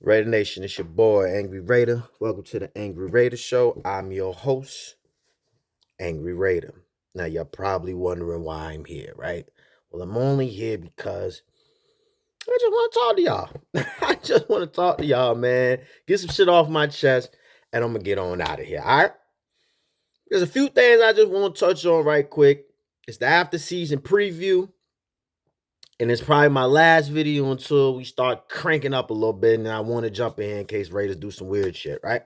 Raider Nation, it's your boy, Angry Raider. Welcome to the Angry Raider Show. I'm your host, Angry Raider. Now, you're probably wondering why I'm here, right? Well, I'm only here because I just want to talk to y'all. I just want to talk to y'all, man. Get some shit off my chest, and I'm going to get on out of here, all right? There's a few things I just want to touch on right quick. It's the after season preview. And it's probably my last video until we start cranking up a little bit. And I want to jump in case Raiders do some weird shit, right?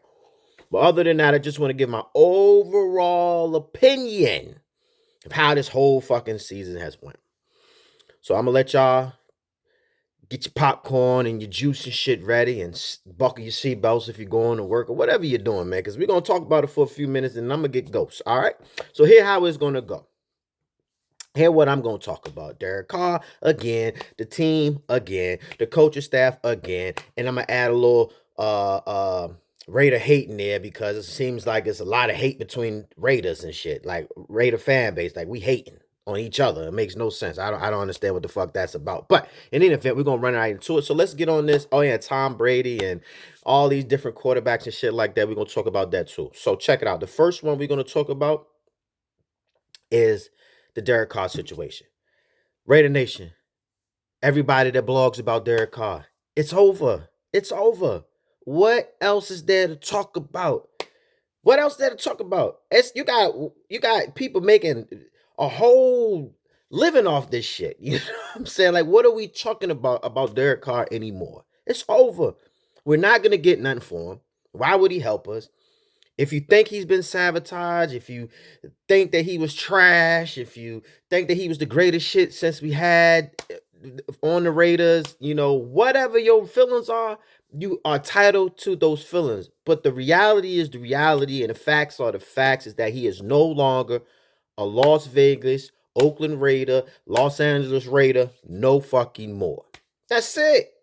But other than that, I just want to give my overall opinion of how this whole fucking season has went. So I'm gonna let y'all get your popcorn and your juice and shit ready and buckle your seatbelts if you're going to work or whatever you're doing, man. Because we're gonna talk about it for a few minutes and I'm gonna get ghosts. All right. So here how it's gonna go. Here what I'm gonna talk about. Derek Carr again, the team again, the coaching staff again, and I'm gonna add a little Raider hate in there because it seems like there's a lot of hate between Raiders and shit. Like Raider fan base, like we hating on each other. It makes no sense. I don't understand what the fuck that's about. But in any event, we're gonna run right into it. So let's get on this. Oh yeah, Tom Brady and all these different quarterbacks and shit like that. We're gonna talk about that too. So check it out. The first one we're gonna talk about is the Derek Carr situation. Raider Nation, everybody that blogs about Derek Carr, it's over. It's over. What else is there to talk about? What else is there to talk about? You got people making a whole living off this shit. You know what I'm saying? Like, what are we talking about Derek Carr anymore? It's over. We're not gonna get nothing for him. Why would he help us? If you think he's been sabotaged, if you think that he was trash, if you think that he was the greatest shit since we had on the Raiders, whatever your feelings are, you are titled to those feelings. But the reality is the reality, and the facts are the facts, is that he is no longer a Las Vegas, Oakland Raider, Los Angeles Raider, no fucking more. That's it.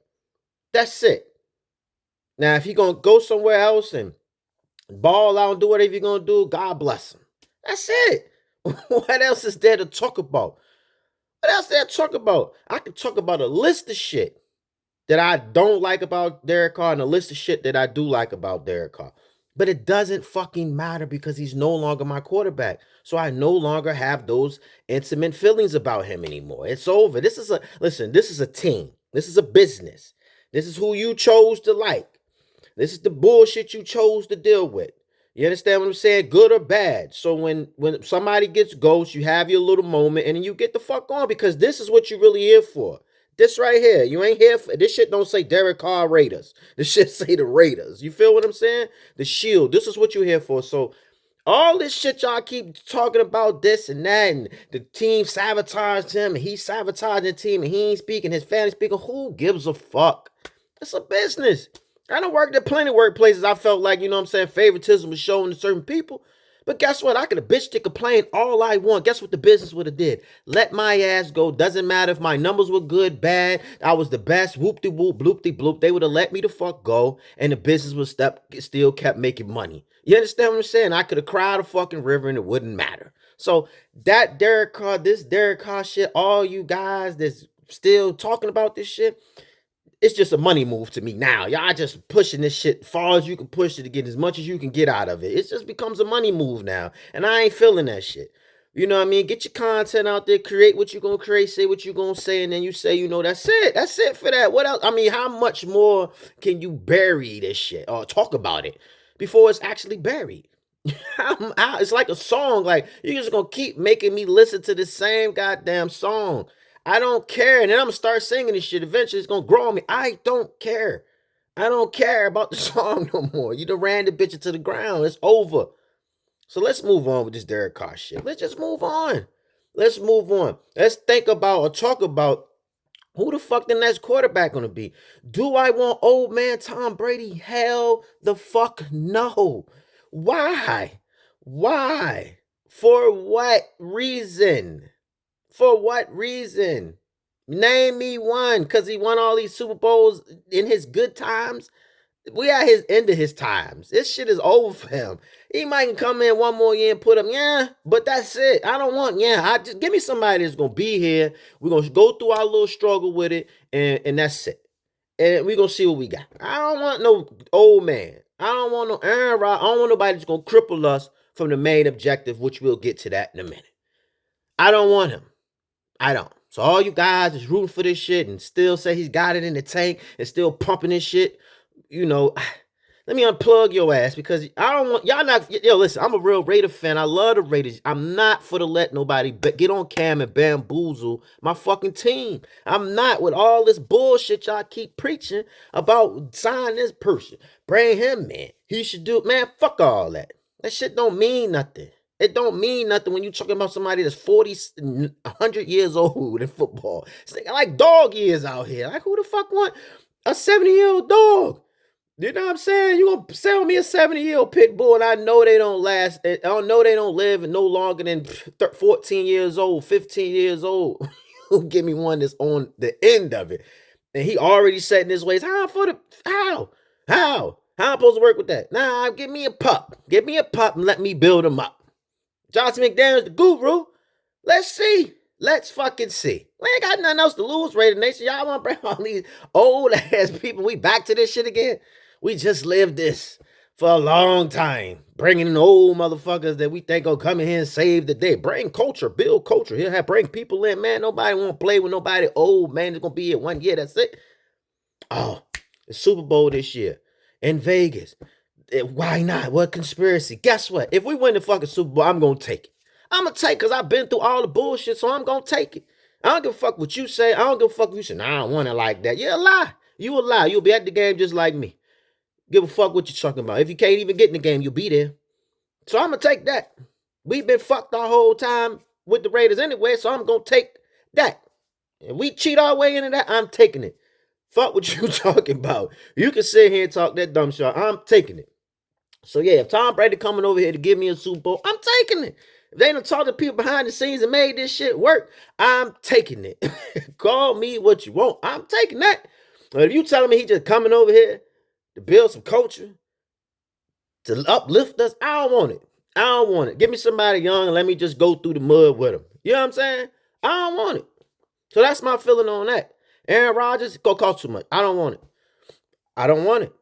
That's it. Now, if he gonna go somewhere else and ball out and do whatever you're gonna do, God bless him. That's it. What else is there to talk about? What else is there to talk about? I can talk about a list of shit that I don't like about Derek Carr and a list of shit that I do like about Derek Carr. But it doesn't fucking matter because he's no longer my quarterback. So I no longer have those intimate feelings about him anymore. It's over. This is a team. This is a business. This is who you chose to like. This is the bullshit you chose to deal with. You understand what I'm saying? Good or bad. So when somebody gets ghost, you have your little moment and then you get the fuck on because this is what you really here for. This right here, you ain't here for this shit. Don't say Derek Carr Raiders. This shit say the Raiders. You feel what I'm saying? The Shield. This is what you're here for. So all this shit y'all keep talking about this and that, and the team sabotaged him, and he sabotaged the team, and he ain't speaking, his family speaking. Who gives a fuck? It's a business. I done worked at plenty of workplaces. I felt like, favoritism was shown to certain people. But guess what? I could have bitched and complained all I want. Guess what the business would have did? Let my ass go. Doesn't matter if my numbers were good, bad. I was the best. Whoop-de-whoop, bloop-de-bloop. They would have let me the fuck go. And the business would still kept making money. You understand what I'm saying? I could have cried a fucking river and it wouldn't matter. So that this Derek Carr shit, all you guys that's still talking about this shit, it's just a money move to me now. Y'all just pushing this shit far as you can push it to get as much as you can get out of it. It just becomes a money move now. And I ain't feeling that shit. You know what I mean? Get your content out there, create what you're gonna create, say what you're gonna say, and then you say, that's it. That's it for that. What else? I mean, how much more can you bury this shit or talk about it before it's actually buried? It's like a song. Like, you're just gonna keep making me listen to the same goddamn song. I don't care. And then I'm gonna start singing this shit. Eventually it's gonna grow on me. I don't care. I don't care about the song no more. You done ran the bitch into the ground. It's over. So let's move on with this Derek Carr shit. Let's just move on. Let's move on. Let's think about or talk about who the fuck the next quarterback gonna be. Do I want old man Tom Brady? Hell the fuck no. Why? Why? For what reason? For what reason? Name me one, because he won all these Super Bowls in his good times. We at his end of his times. This shit is over for him. He might come in one more year and put him, but that's it. I don't want, I just give me somebody that's gonna be here. We're gonna go through our little struggle with it, and that's it. and we gonna see what we got. I don't want no old man. I don't want no Aaron Rodgers. I don't want nobody that's gonna cripple us from the main objective, which we'll get to that in a minute. I don't want him. I don't. So all you guys is rooting for this shit and still say he's got it in the tank and still pumping this shit, let me unplug your ass because I don't want y'all not. Listen, I'm a real Raider fan. I love the Raiders. I'm not for to let nobody get on cam and bamboozle my fucking team. I'm not with all this bullshit y'all keep preaching about sign this person, bring him in. He should do, man, fuck all that. That shit don't mean nothing. It don't mean nothing when you're talking about somebody that's 40, 100 years old in football. It's like dog years out here. Like, who the fuck want a 70-year-old dog? You know what I'm saying? You gonna sell me a 70-year-old pit bull and I know they don't last. I don't know they don't live no longer than 14 years old, 15 years old. You give me one that's on the end of it. And he already set in his ways. How I'm supposed to work with that? Nah, give me a pup. Give me a pup and let me build him up. Johnson McDaniels, the guru. Let's see. Let's fucking see. We ain't got nothing else to lose, Raider Nation. Y'all want to bring all these old ass people. We back to this shit again. We just lived this for a long time. Bringing in old motherfuckers that we think will come in here and save the day. Bring culture, build culture. He'll bring people in, man. Nobody want to play with nobody old, man. It's going to be here 1 year. That's it. Oh, the Super Bowl this year in Vegas. Why not? What conspiracy? Guess what? If we win the fucking Super Bowl, I'm going to take it. I'm going to take it because I've been through all the bullshit, so I'm going to take it. I don't give a fuck what you say. I don't give a fuck what you say. Nah, I don't want it like that. You're a lie. You a lie. You'll be at the game just like me. Give a fuck what you're talking about. If you can't even get in the game, you'll be there. So I'm going to take that. We've been fucked our whole time with the Raiders anyway, so I'm going to take that. And we cheat our way into that, I'm taking it. Fuck what you talking about. You can sit here and talk that dumb shit. I'm taking it. So yeah, if Tom Brady coming over here to give me a Super Bowl, I'm taking it. If they done talk to people behind the scenes and made this shit work, I'm taking it. Call me what you want. I'm taking that. But if you telling me he just coming over here to build some culture, to uplift us, I don't want it. I don't want it. Give me somebody young and let me just go through the mud with him. You know what I'm saying? I don't want it. So that's my feeling on that. Aaron Rodgers, gonna cost too much. I don't want it. I don't want it.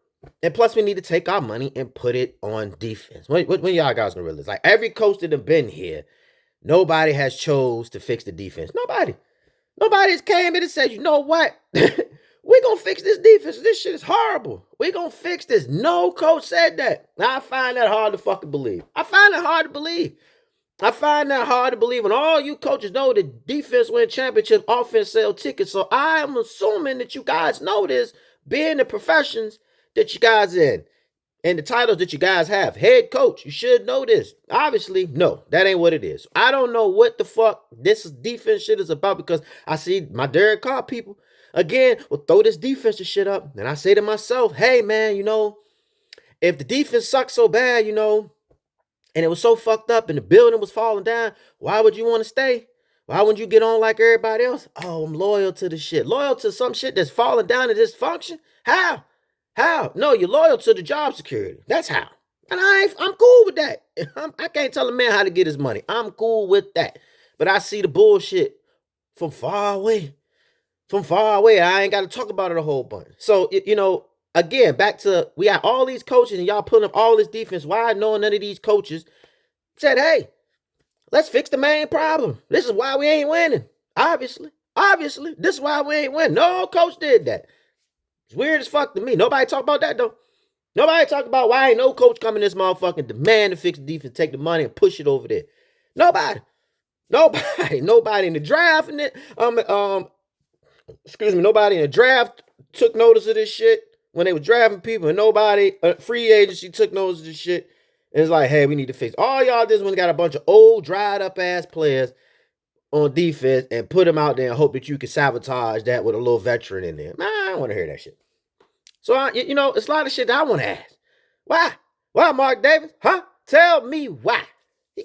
And plus, we need to take our money and put it on defense. When y'all guys gonna realize? Like, every coach that have been here, nobody has chose to fix the defense. Nobody's came in and said, you know what? We're going to fix this defense. This shit is horrible. We're going to fix this. No coach said that. Now, I find that hard to fucking believe. I find that hard to believe when all you coaches know that defense win championship, offense sell tickets. So I'm assuming that you guys know this, being the professions that you guys in and the titles that you guys have. Head coach, you should know this. Obviously, no, that ain't what it is. I don't know what the fuck this defense shit is about because I see my Derek Carr people, again, will throw this defensive shit up. And I say to myself, hey, man, if the defense sucks so bad, and it was so fucked up and the building was falling down, why would you want to stay? Why wouldn't you get on like everybody else? Oh, I'm loyal to the shit. Loyal to some shit that's falling down and dysfunction? How? No, you're loyal to the job security. That's how. And I'm cool with that. I can't tell a man how to get his money. I'm cool with that. But I see the bullshit from far away. I ain't got to talk about it a whole bunch. So, again, back to, we got all these coaches and y'all putting up all this defense. Why none of these coaches said, hey, let's fix the main problem. This is why we ain't winning. Obviously, this is why we ain't winning. No coach did that. It's weird as fuck to me. Nobody talk about that, though. Nobody talk about why ain't no coach coming this motherfucking demand to fix the defense, take the money and push it over there. Nobody in the draft nobody in the draft took notice of this shit when they were drafting people, and nobody, free agency, took notice of this shit. And it's like, hey, we need to fix. All y'all did was got a bunch of old, dried up ass players on defense and put them out there and hope that you can sabotage that with a little veteran in there. Man, I don't want to hear that shit. So, it's a lot of shit that I want to ask. Why? Why, Mark Davis? Huh? Tell me why. You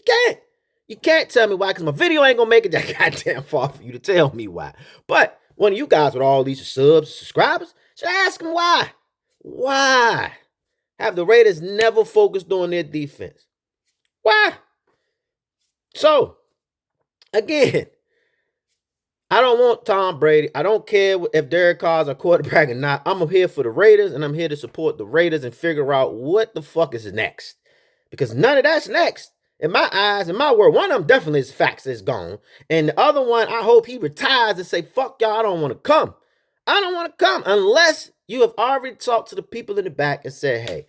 can't tell me why, because my video ain't going to make it that goddamn far for you to tell me why. But one of you guys with all these subscribers should ask them why. Why have the Raiders never focused on their defense? Why? So, again, I don't want Tom Brady. I don't care if Derek Carr's a quarterback or not. I'm here for the Raiders, and I'm here to support the Raiders and figure out what the fuck is next. Because none of that's next. In my eyes, in my word, one of them definitely is facts, is gone. And the other one, I hope he retires and say, fuck y'all, I don't want to come. I don't want to come unless you have already talked to the people in the back and said, hey,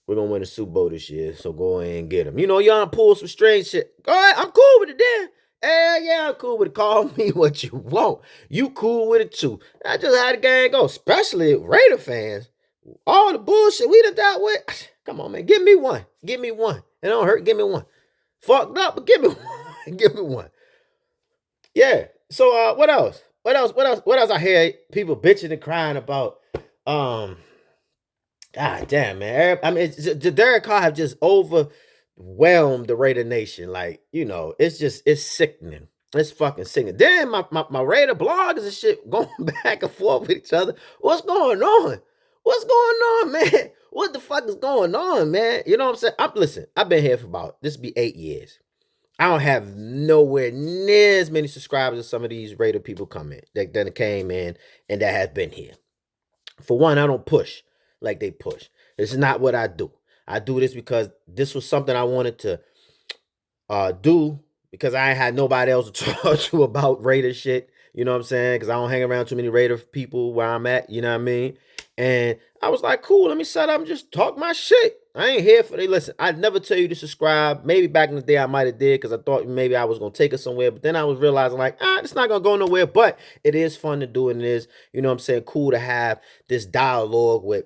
we're going to win the Super Bowl this year, so go ahead and get them. You know, y'all pull some strange shit. All right, I'm cool with it then. Yeah, I'm cool with it. Call me what you want. You cool with it too. That's just how the game goes, especially Raider fans. All the bullshit we done dealt with. Come on, man. Give me one. Give me one. It don't hurt. Give me one. Fucked up, but give me one. Give me one. Yeah. So what else? What else I hear people bitching and crying about? God damn, man. I mean, Derek Carr have just overwhelmed the Raider Nation. Like, you know, it's sickening. It's fucking sickening. Then my Raider bloggers and shit going back and forth with each other. What's going on? What's going on, man? What the fuck is going on, man? You know what I'm saying? Listen, I've been here for about, this be 8 years. I don't have nowhere near as many subscribers as some of these Raider people come in that came in and that have been here. For one, I don't push like they push. This is not what I do. I do this because this was something I wanted to do because I ain't had nobody else to talk to about Raider shit. You know what I'm saying? Because I don't hang around too many Raider people where I'm at. You know what I mean? And I was like, cool, let me set up and just talk my shit. I ain't here for they. Listen, I'd never tell you to subscribe. Maybe back in the day I might have did because I thought maybe I was going to take it somewhere. But then I was realizing like, it's not going to go nowhere. But it is fun to do, and it is, you know what I'm saying, cool to have this dialogue with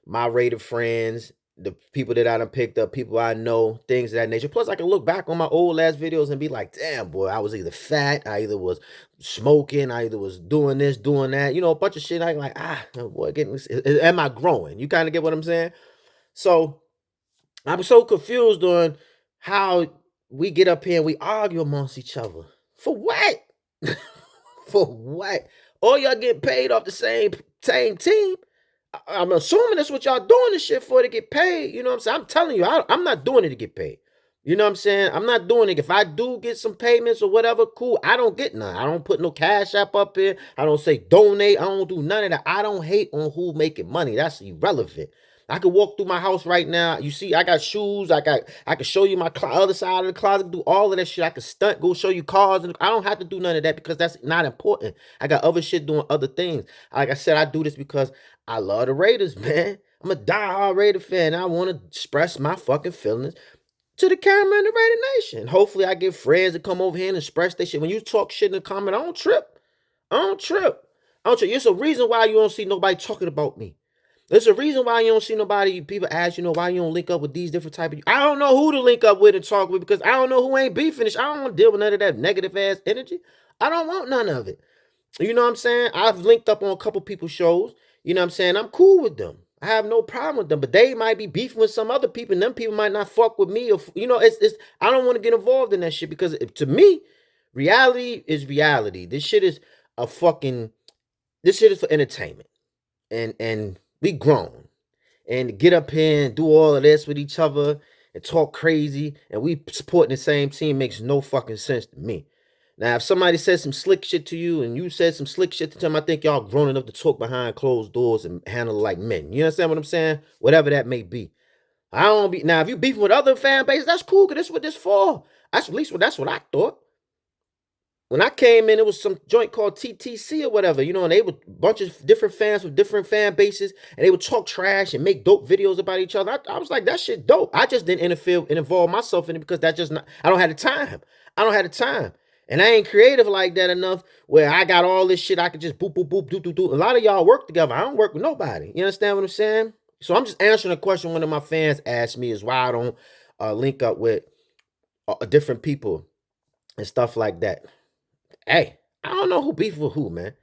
my Raider friends, the people that I done picked up, people I know, things of that nature. Plus, I can look back on my old last videos and be like, damn, boy, I was either fat, I either was smoking, I either was doing this, doing that, you know, a bunch of shit. I'm like, boy, am I growing? You kind of get what I'm saying? So I'm so confused on how we get up here and we argue amongst each other. For what? For what? All y'all get paid off the same team. I'm assuming that's what y'all doing this shit for, to get paid. You know what I'm saying? I'm telling you, I'm not doing it to get paid. You know what I'm saying? I'm not doing it. If I do get some payments or whatever, cool. I don't get none. I don't put no Cash App up here. I don't say donate. I don't do none of that. I don't hate on who making money. That's irrelevant. I could walk through my house right now. You see, I got shoes. I can show you my other side of the closet. Do all of that shit. I can stunt, go show you cars. And I don't have to do none of that because that's not important. I got other shit doing other things. Like I said, I do this because I love the Raiders, man. I'm a diehard Raider fan. I want to express my fucking feelings to the camera and the Raider Nation. Hopefully, I get friends to come over here and express their shit. When you talk shit in the comment, I don't trip. I don't trip. It's a reason why you don't see nobody talking about me. There's a reason why you don't see nobody. People ask, why you don't link up with these different type of. I don't know who to link up with and talk with because I don't know who ain't beefing. I don't want to deal with none of that negative ass energy. I don't want none of it. You know what I'm saying? I've linked up on a couple people's shows. You know what I'm saying? I'm cool with them. I have no problem with them, but they might be beefing with some other people, and them people might not fuck with me. Or it's I don't want to get involved in that shit because to me, reality is reality. This shit is for entertainment, and we grown, and to get up here and do all of this with each other and talk crazy, and we supporting the same team makes no fucking sense to me. Now, if somebody says some slick shit to you and you said some slick shit to them, I think y'all grown enough to talk behind closed doors and handle it like men. You understand what I'm saying? Whatever that may be. I don't be now. If you beefing with other fan bases, that's cool. Cause that's what this for. That's what I thought. When I came in, it was some joint called TTC or whatever, and they were a bunch of different fans with different fan bases, and they would talk trash and make dope videos about each other. I was like, that shit dope. I just didn't interfere and involve myself in it because that's just not. I don't have the time. And I ain't creative like that enough where I got all this shit I could just boop, boop, boop, do. A lot of y'all work together. I don't work with nobody. You understand what I'm saying? So I'm just answering a question one of my fans asked me is why I don't link up with different people and stuff like that. Hey, I don't know who beef with who, man.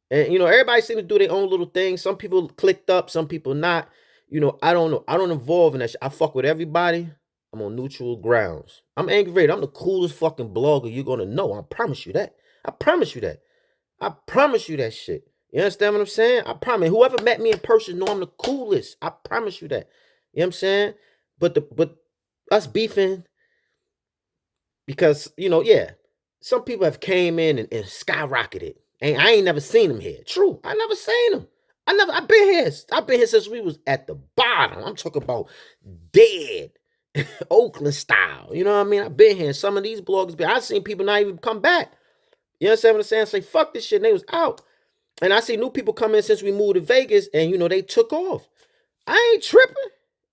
And, everybody seems to do their own little thing. Some people clicked up, some people not. I don't know. I don't involve in that shit. I fuck with everybody. I'm on neutral grounds. I'm Angry Raider. I'm the coolest fucking blogger you're going to know. I promise you that. I promise you that. I promise you that shit. You understand what I'm saying? I promise. Whoever met me in person know I'm the coolest. I promise you that. You know what I'm saying? But us beefing because, yeah. some people have came in and skyrocketed. And I ain't never seen them here. True, I never seen them. I've been here. I've been here since we was at the bottom. I'm talking about dead. Oakland style. You know what I mean? I've been here. Some of these bloggers, I've seen people not even come back. You understand what I'm saying? Say, fuck this shit. And they was out. And I see new people come in since we moved to Vegas and, they took off. I ain't tripping.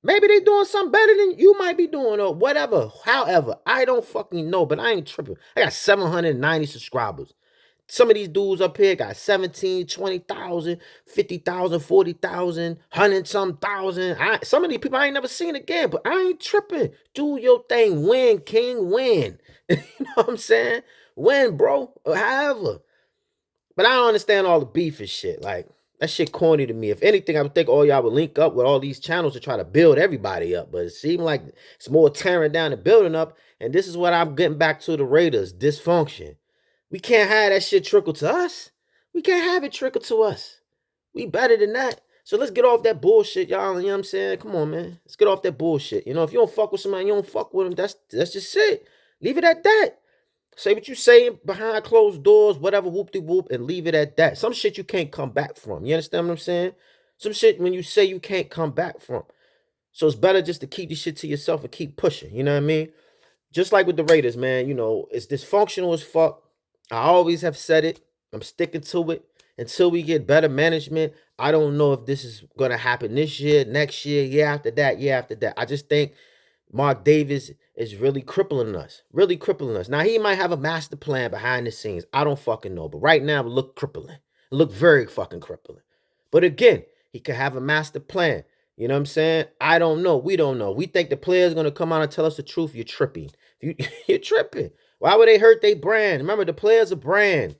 Maybe they doing something better than you might be doing or whatever. However, I don't fucking know, but I ain't tripping. I got 790 subscribers. Some of these dudes up here got 17, 20,000, 50,000, 40,000, 100-some thousand. Some of these people I ain't never seen again, but I ain't tripping. Do your thing. Win, king, win. You know what I'm saying? Win, bro. Or however. But I don't understand all the beef and shit. Like, that shit corny to me. If anything, I would think all y'all would link up with all these channels to try to build everybody up. But it seemed like it's more tearing down and building up. And this is what I'm getting back to the Raiders. Dysfunction. We can't have that shit trickle to us. We can't have it trickle to us. We better than that. So let's get off that bullshit, y'all. You know what I'm saying? Come on, man. Let's get off that bullshit. If you don't fuck with somebody, you don't fuck with them. That's just it. Leave it at that. Say what you say behind closed doors, whatever, whoop-de-whoop, and leave it at that. Some shit you can't come back from. You understand what I'm saying? Some shit when you say you can't come back from. So it's better just to keep this shit to yourself and keep pushing. You know what I mean? Just like with the Raiders, man. It's dysfunctional as fuck. I always have said it. I'm sticking to it until we get better management. I don't know if this is going to happen this year, next year, year after that. I just think Mark Davis is really crippling us. Now, he might have a master plan behind the scenes. I don't fucking know. But right now, it look crippling. It look very fucking crippling. But again, he could have a master plan. You know what I'm saying? I don't know. We don't know. We think the player's going to come out and tell us the truth. You're tripping. You're tripping. Why would they hurt their brand? Remember, the player's a brand.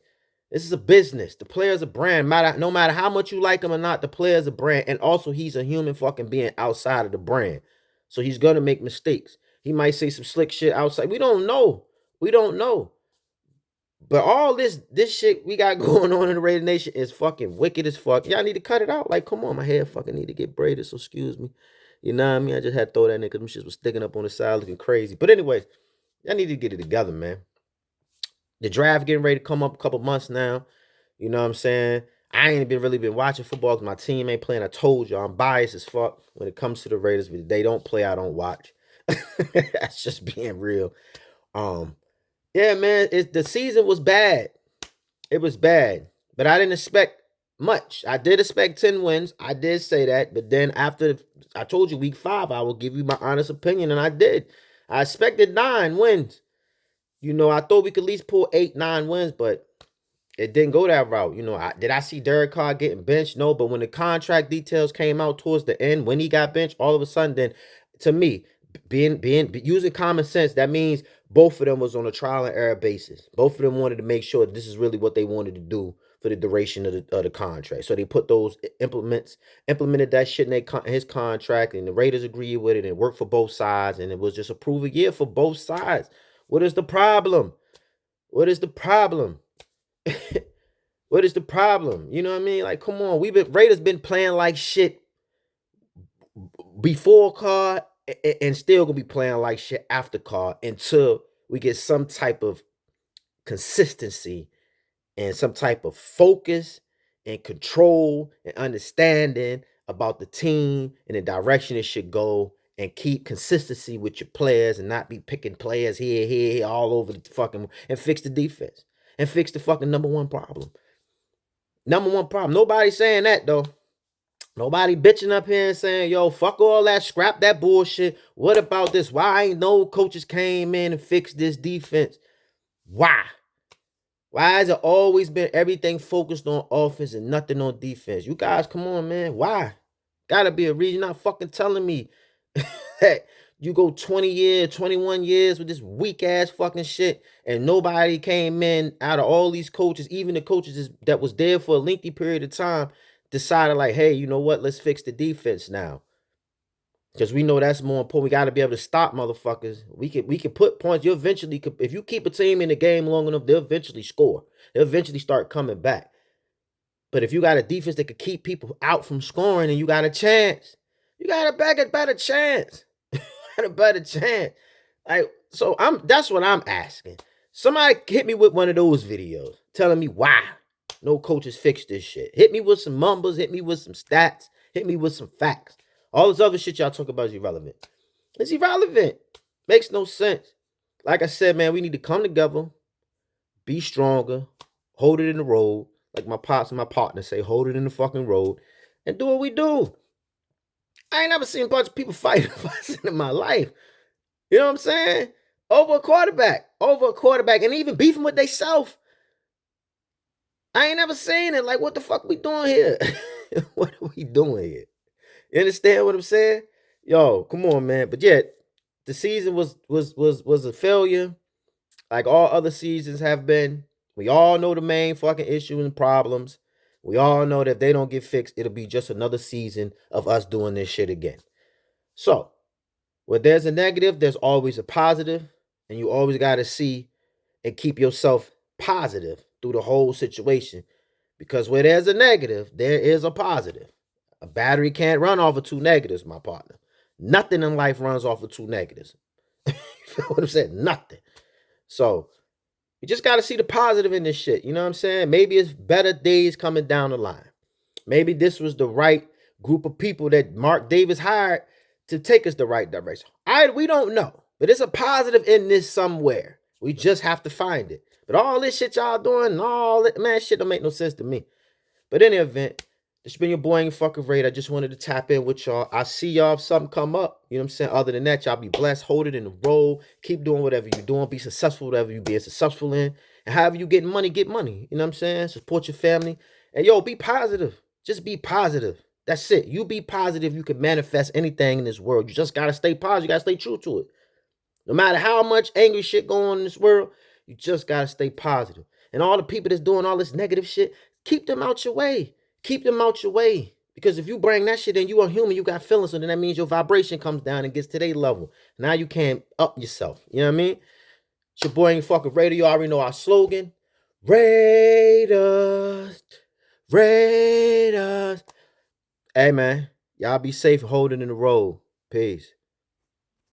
This is a business. The player's a brand. No matter how much you like him or not, the player's a brand. And also, he's a human fucking being outside of the brand. So he's going to make mistakes. He might say some slick shit outside. We don't know. But all this shit we got going on in the Raider Nation is fucking wicked as fuck. Y'all need to cut it out. Like, come on, my hair fucking need to get braided, so excuse me. You know what I mean? I just had to throw that in because them shits was sticking up on the side looking crazy. But anyways, y'all need to get it together, man. The draft getting ready to come up a couple months now. You know what I'm saying? I ain't really been watching football because my team ain't playing. I told you I'm biased as fuck when it comes to the Raiders. If they don't play, I don't watch. That's just being real. Yeah, man, the season was bad. It was bad, but I didn't expect much. I did expect 10 wins. I did say that, but then after I told you week 5, I will give you my honest opinion, and I did. I expected 9 wins. I thought we could at least pull 8, 9 wins, but it didn't go that route. Did I see Derek Carr getting benched? No, but when the contract details came out towards the end, when he got benched, all of a sudden, then to me, being using common sense, that means both of them was on a trial and error basis. Both of them wanted to make sure this is really what they wanted to do for the duration of the contract. So they put those implemented that shit in his contract, and the Raiders agreed with it, and it worked for both sides, and it was just a proven year for both sides. What is the problem? What is the problem? What is the problem? You know what I mean? Like, come on. Raiders been playing like shit before Carr and still gonna be playing like shit after Carr until we get some type of consistency and some type of focus and control and understanding about the team and the direction it should go, and keep consistency with your players and not be picking players here, all over the fucking, and fix the defense and fix the fucking number one problem. Nobody's saying that though. Nobody bitching up here and saying, yo, fuck all that, scrap that bullshit. What about this? Why ain't no coaches came in and fixed this defense? Why? Why has it always been everything focused on offense and nothing on defense? You guys, come on, man. Why? Gotta be a reason. You're not fucking telling me that you go 20 years, 21 years with this weak ass fucking shit, and nobody came in out of all these coaches, even the coaches that was there for a lengthy period of time, decided like, hey, you know what? Let's fix the defense now. Because we know that's more important. We got to be able to stop motherfuckers. We can put points. You eventually, if you keep a team in the game long enough, they'll eventually score. They'll eventually start coming back. But if you got a defense that could keep people out from scoring, and you got a chance, you got a better chance. A better chance. Like, so that's what I'm asking. Somebody hit me with one of those videos telling me why no coaches fix this shit. Hit me with some numbers, hit me with some stats, hit me with some facts. All this other shit y'all talk about is irrelevant. It's irrelevant. Makes no sense. Like I said, man, we need to come together, be stronger, hold it in the road. Like my pops and my partner say, hold it in the fucking road and do what we do. I ain't never seen a bunch of people fighting in my life. You know what I'm saying? Over a quarterback, and even beefing with theyself. I ain't never seen it. Like, what the fuck we doing here? What are we doing here? You understand what I'm saying? Yo, come on, man. But yet, the season was a failure, like all other seasons have been. We all know the main fucking issue and problems. We all know that if they don't get fixed, it'll be just another season of us doing this shit again. So, where there's a negative, there's always a positive, and you always got to see and keep yourself positive through the whole situation. Because where there's a negative, there is a positive. A battery can't run off of two negatives, my partner. Nothing in life runs off of two negatives. You feel what I'm saying? Nothing. So, you just got to see the positive in this shit. You know what I'm saying? Maybe it's better days coming down the line. Maybe this was the right group of people that Mark Davis hired to take us the right direction. We don't know. But it's a positive in this somewhere. We just have to find it. But all this shit y'all doing and all that, man, shit don't make no sense to me. But in any event, this been your boy fucking Raid. I just wanted to tap in with y'all. I see y'all if something come up. You know what I'm saying? Other than that, y'all be blessed. Hold it in the roll. Keep doing whatever you're doing. Be successful, whatever you be successful in. And however you get money, get money. You know what I'm saying? Support your family. And yo, be positive. Just be positive. That's it. You be positive. You can manifest anything in this world. You just got to stay positive. You got to stay true to it. No matter how much angry shit going on in this world, you just got to stay positive. And all the people that's doing all this negative shit, keep them out your way. Keep them out your way. Because if you bring that shit in, you are human, you got feelings, so then that means your vibration comes down and gets to their level. Now you can't up yourself. You know what I mean? It's your boy fucking Raider. You already know our slogan. Raiders. Raiders. Hey, man. Y'all be safe and hold it in the road. Peace.